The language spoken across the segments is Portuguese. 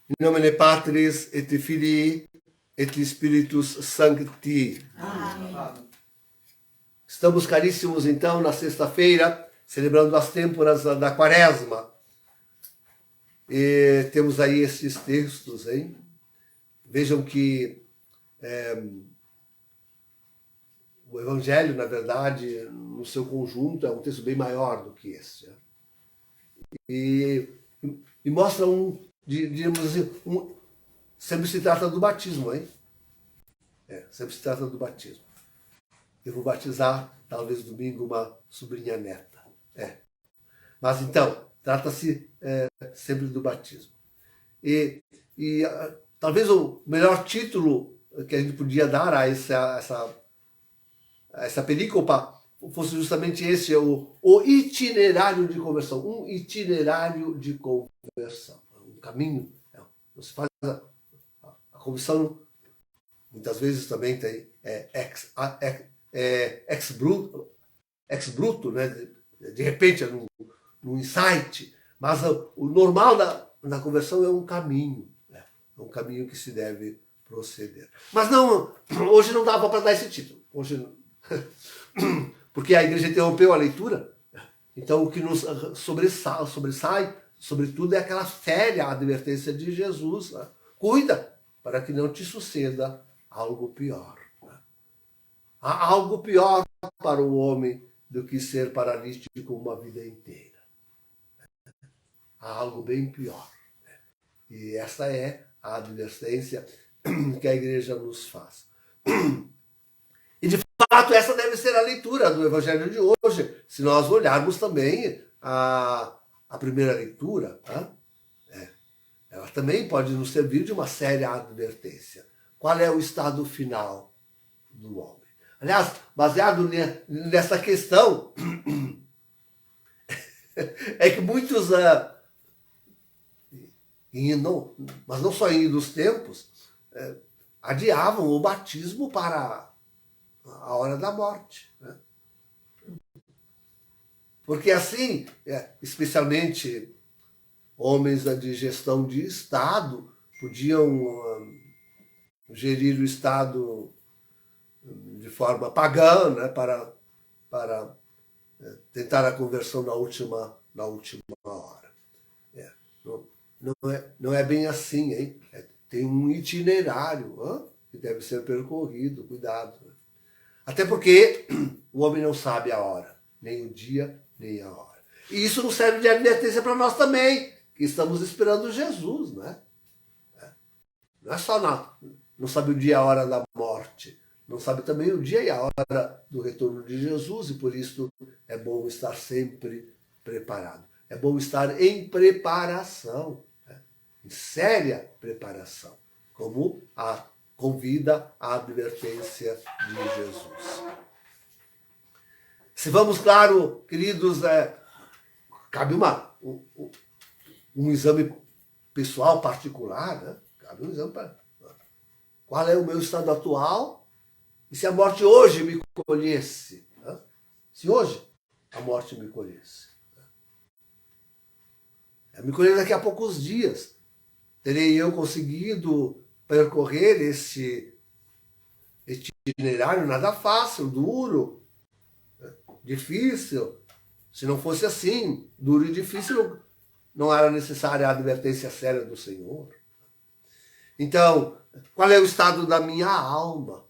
In nomine Patris et Filii et Spiritus Sancti. Amém. Estamos, caríssimos, então, na sexta-feira, celebrando as têmporas da Quaresma. E temos aí esses textos, hein? Vejam que o Evangelho, na verdade, no seu conjunto, é um texto bem maior do que esse. Né? E mostra diríamos assim, sempre se trata do batismo, hein? Sempre se trata do batismo. Eu vou batizar, talvez domingo, uma sobrinha neta. Mas então, trata-se sempre do batismo. E talvez o melhor título que a gente podia dar a essa perícopa fosse justamente esse, o itinerário de conversão. Um itinerário de conversão. Um caminho. Você faz a conversão, muitas vezes também tem ex bruto, né? De repente é num insight, mas o normal da conversão é um caminho. É um caminho que se deve proceder. Mas não, hoje não dava para dar esse título. Hoje não. Porque a igreja interrompeu a leitura. Então o que nos sobressai, sobretudo, é aquela séria advertência de Jesus. Né? Cuida para que não te suceda algo pior. Né? Há algo pior para o homem do que ser paralítico uma vida inteira. Há algo bem pior. Né? E essa é a advertência que a igreja nos faz. E de fato, essa deve ser a leitura do Evangelho de hoje, se nós olharmos também a primeira leitura. Tá? Ela também pode nos servir de uma séria advertência. Qual é o estado final do homem? Aliás, baseado nessa questão, é que muitos, mas não só em dos tempos, adiavam o batismo para a hora da morte. Né? Porque assim, especialmente homens de gestão de Estado, podiam gerir o Estado de forma pagã, né, para tentar a conversão na última hora. Não é bem assim, hein? Tem um itinerário que deve ser percorrido, cuidado. Né? Até porque o homem não sabe a hora, nem o dia, nem a hora. E isso não serve de advertência para nós também, que estamos esperando Jesus, né? Não é só não sabe o dia e a hora da morte, não sabe também o dia e a hora do retorno de Jesus, e por isso é bom estar sempre preparado. É bom estar em preparação, né? Em séria preparação, como convida a advertência de Jesus. Se vamos, claro, queridos, cabe um exame pessoal particular, né? Cabe um exame qual é o meu estado atual e se a morte hoje me colhesse. Né? Se hoje a morte me colhesse. Me colher daqui a poucos dias. Terei eu conseguido percorrer este itinerário nada fácil, duro, difícil. Se não fosse assim, duro e difícil, não era necessária a advertência séria do Senhor. Então, qual é o estado da minha alma?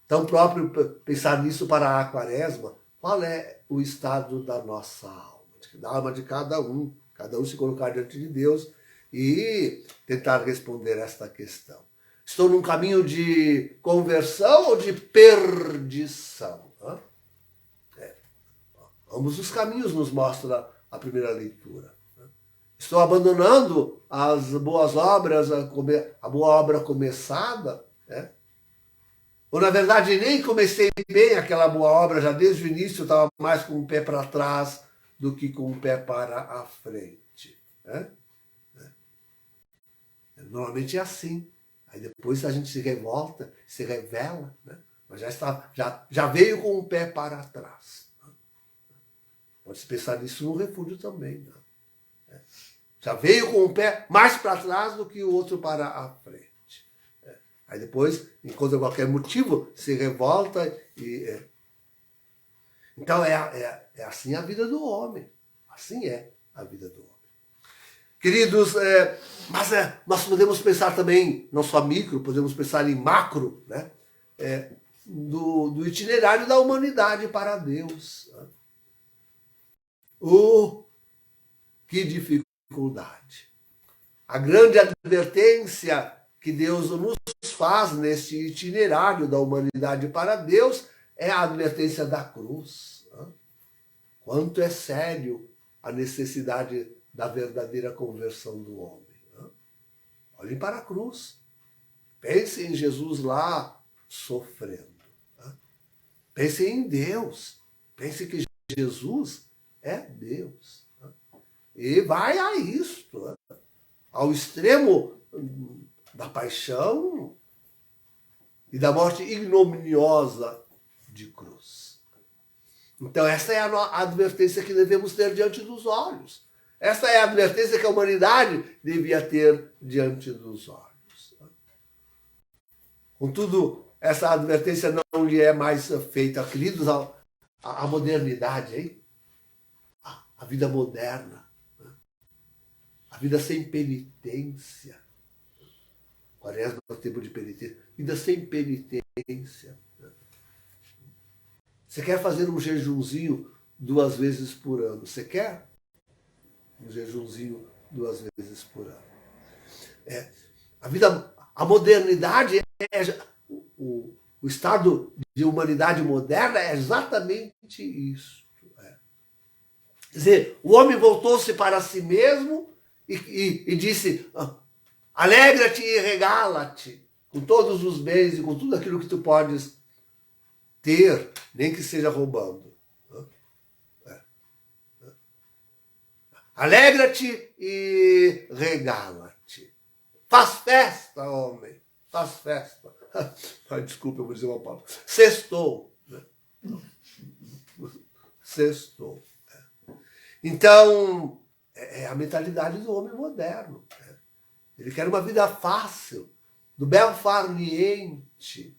Tão próprio pensar nisso para a Quaresma. Qual é o estado da nossa alma? Da alma de cada um se colocar diante de Deus e tentar responder esta questão. Estou num caminho de conversão ou de perdição? Ambos os caminhos nos mostra a primeira leitura. Estou abandonando as boas obras, a boa obra começada, né? Ou, na verdade, nem comecei bem aquela boa obra, já desde o início estava mais com o pé para trás do que com o pé para a frente. Né? Normalmente é assim. Aí depois a gente se revolta, se revela, né? Mas já veio com o pé para trás. Pode-se pensar nisso no refúgio também. Né? Já veio com um pé mais para trás do que o outro para a frente. Aí depois encontra qualquer motivo, se revolta e... Então é assim a vida do homem. Assim é a vida do homem. Queridos, mas nós podemos pensar também, não só micro, podemos pensar em macro, né? Do itinerário da humanidade para Deus. Que dificuldade. A grande advertência que Deus nos faz nesse itinerário da humanidade para Deus é a advertência da cruz. Quanto é sério a necessidade da verdadeira conversão do homem. Olhem para a cruz. Pensem em Jesus lá sofrendo. Pensem em Deus. Pensem que Jesus é Deus. E vai a isto, ao extremo da paixão e da morte ignominiosa de cruz. Então essa é a advertência que devemos ter diante dos olhos. Essa é a advertência que a humanidade devia ter diante dos olhos. Contudo, essa advertência não lhe é mais feita, queridos, a modernidade, hein? A vida moderna, a vida sem penitência. Quaresma é o tempo de penitência. Vida sem penitência. Você quer fazer um jejumzinho 2 vezes por ano? Você quer? Um jejumzinho 2 vezes por ano. A modernidade, o estado de humanidade moderna é exatamente isso. Quer dizer, o homem voltou-se para si mesmo e disse: alegra-te e regala-te com todos os bens e com tudo aquilo que tu podes ter, nem que seja roubando. Alegra-te e regala-te. Faz festa, homem. Faz festa. Desculpa, eu vou dizer uma palavra. Sextou. Sextou. Então, é a mentalidade do homem moderno. Ele quer uma vida fácil, do bel farniente.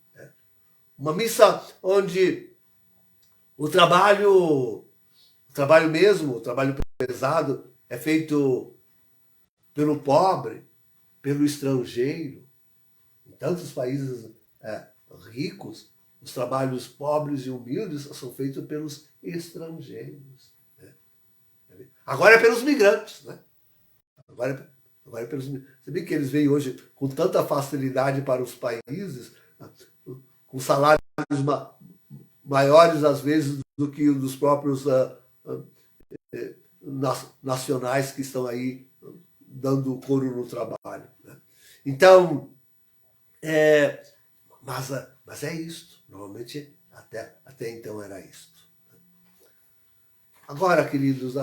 Uma missa onde o trabalho mesmo, o trabalho pesado, é feito pelo pobre, pelo estrangeiro. Em tantos países ricos, os trabalhos pobres e humildes são feitos pelos estrangeiros. Agora é pelos migrantes, né? Agora é pelos migrantes. Você vê que eles vêm hoje com tanta facilidade para os países, com salários maiores, às vezes, do que os dos próprios nacionais que estão aí dando couro no trabalho. Né? Então, mas é isto. Normalmente, até então era isto. Agora, queridos,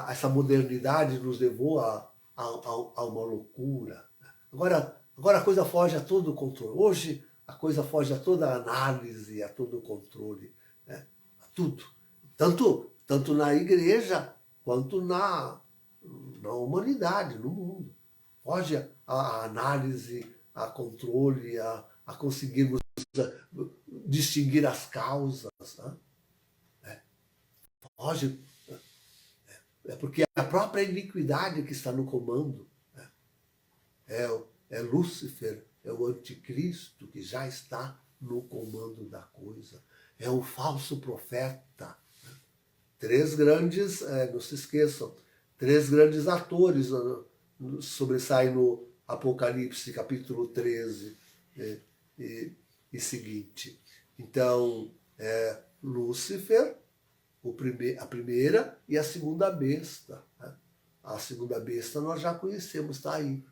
essa modernidade nos levou a uma loucura. Agora a coisa foge a todo controle. Hoje a coisa foge a toda análise, a todo controle. Né? A tudo. Tanto na igreja quanto na humanidade, no mundo. Foge a análise, a controle, a conseguirmos distinguir as causas. Né? Foge. É porque a própria iniquidade que está no comando. Né? É Lúcifer, é o anticristo que já está no comando da coisa. É o falso profeta. 3 grandes, não se esqueçam, 3 grandes atores sobressaem no Apocalipse, capítulo 13 e seguinte. Então, Lúcifer, a primeira e a segunda besta. Né? A segunda besta nós já conhecemos, está aí,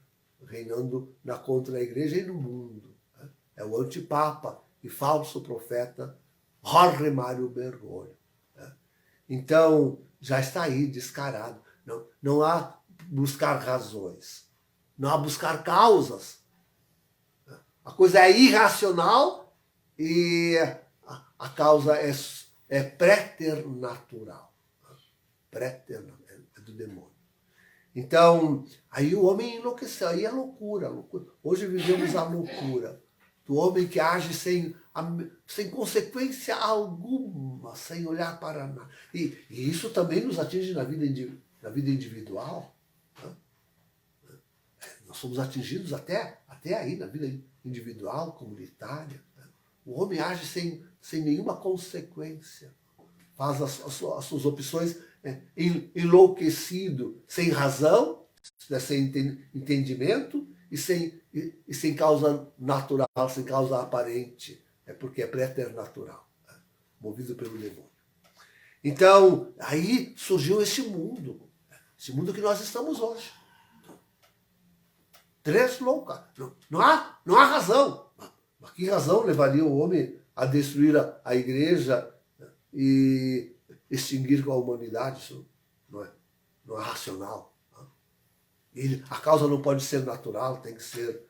reinando contra a igreja e no mundo. Né? É o antipapa e falso profeta Jorge Mário Bergoglio. Né? Então, já está aí, descarado. Não há buscar razões, não há buscar causas. A coisa é irracional e a causa é preternatural. É do demônio. Então, aí o homem enlouqueceu, aí é loucura, loucura. Hoje vivemos a loucura do homem que age sem consequência alguma, sem olhar para nada. E isso também nos atinge na vida individual. Né? Nós somos atingidos até aí na vida individual, comunitária. Né? O homem age sem nenhuma consequência. Faz as suas opções enlouquecido, sem razão, né, sem entendimento e sem causa natural, sem causa aparente, porque é preternatural, né, movido pelo demônio. Então, aí surgiu esse mundo que nós estamos hoje. Três loucas. Não há razão. Mas que razão levaria o homem a destruir a igreja e extinguir com a humanidade? Isso não é racional. E a causa não pode ser natural, tem que ser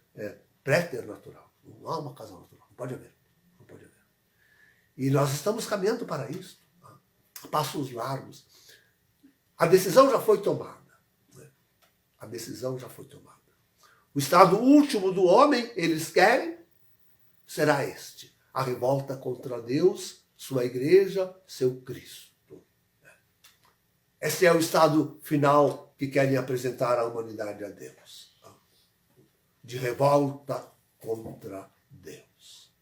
preternatural. Não há uma causa natural. Não pode haver. Não pode haver. E nós estamos caminhando para isso. A passos largos. A decisão já foi tomada. A decisão já foi tomada. O estado último do homem, eles querem, será este. A revolta contra Deus, sua igreja, seu Cristo. Esse é o estado final que querem apresentar à humanidade a Deus. De revolta contra Deus.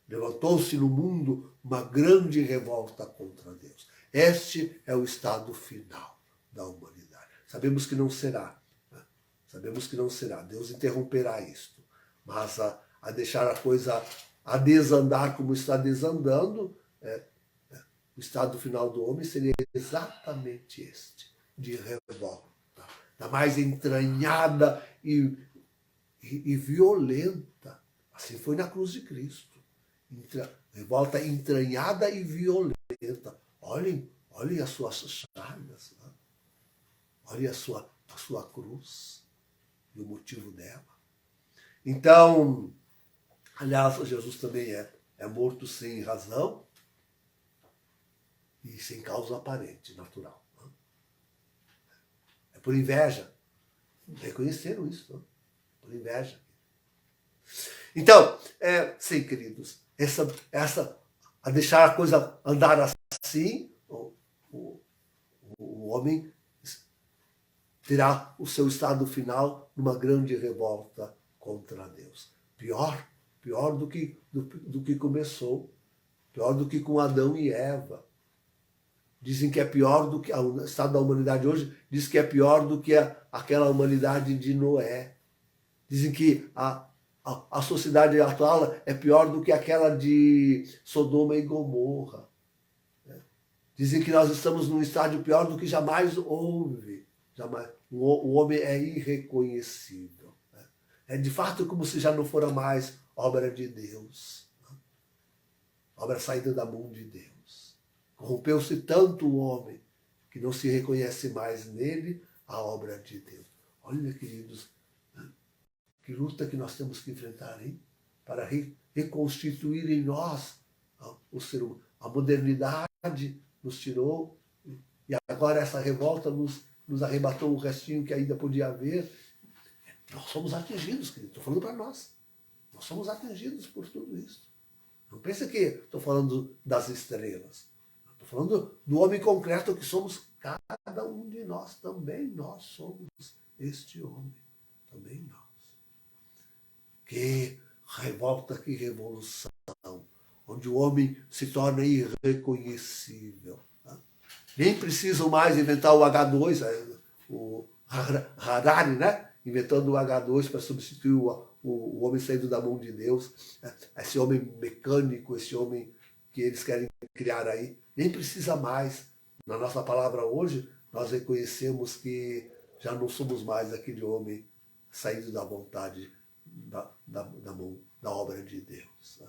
Levantou-se no mundo uma grande revolta contra Deus. Este é o estado final da humanidade. Sabemos que não será. Sabemos que não será. Deus interromperá isto. Mas a deixar a coisa a desandar como está desandando, o estado final do homem seria exatamente este, de revolta. Da mais entranhada e violenta. Assim foi na cruz de Cristo. Revolta entranhada e violenta. Olhem as suas chagas. Né? Olhem a sua cruz. E o motivo dela. Então, aliás, Jesus também é morto sem razão e sem causa aparente, natural. Né? É por inveja. Reconheceram isso, né? Por inveja. Então, sim, queridos, a deixar a coisa andar assim, o homem terá o seu estado final numa grande revolta contra Deus. Pior do que começou, pior do que com Adão e Eva. Dizem que é pior do que o estado da humanidade hoje, diz que é pior do que aquela humanidade de Noé. Dizem que a sociedade atual é pior do que aquela de Sodoma e Gomorra. Dizem que nós estamos num estágio pior do que jamais houve. O homem é irreconhecível. É de fato como se já não fora mais obra de Deus. Obra saída da mão de Deus. Corrompeu-se tanto o homem que não se reconhece mais nele a obra de Deus. Olha, queridos, que luta que nós temos que enfrentar, hein? Para reconstituir em nós o ser humano. A modernidade nos tirou e agora essa revolta nos arrebatou o restinho que ainda podia haver. Nós somos atingidos, querido. Estou falando para nós. Nós somos atingidos por tudo isso. Não pense que estou falando das estrelas. Estou falando do homem concreto que somos cada um de nós. Também nós somos este homem. Também nós. Que revolta, que revolução. Onde o homem se torna irreconhecível. Nem precisam mais inventar o H2, o Harari, né? Inventando o H2 para substituir o homem saindo da mão de Deus. Esse homem mecânico, esse homem que eles querem criar aí, nem precisa mais. Na nossa palavra hoje, nós reconhecemos que já não somos mais aquele homem saído da vontade, da mão, da obra de Deus. Né?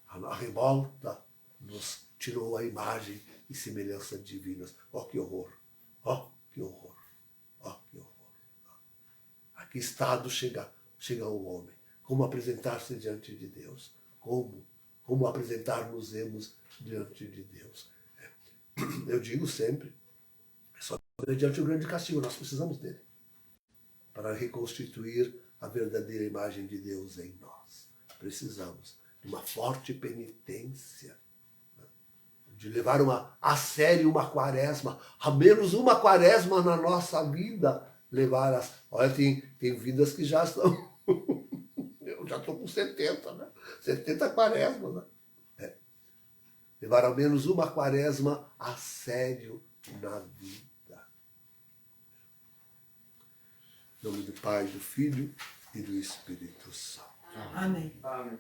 A revolta nos tirou a imagem e semelhança divinas. Oh, que horror! Oh, que horror! Oh, que horror! A que estado chega o homem? Como apresentar-se diante de Deus? Como apresentar-nos diante de Deus? Eu digo sempre, é só mediante o grande castigo, nós precisamos dele. para reconstituir a verdadeira imagem de Deus em nós. Precisamos de uma forte penitência, de levar a sério uma quaresma, ao menos uma quaresma na nossa vida, levar as... Olha, tem vidas que já estão... Eu já estou com 70, né? 70 quaresmas, né? Levar ao menos uma quaresma a sério na vida. Em nome do Pai, do Filho e do Espírito Santo. Amém. Amém.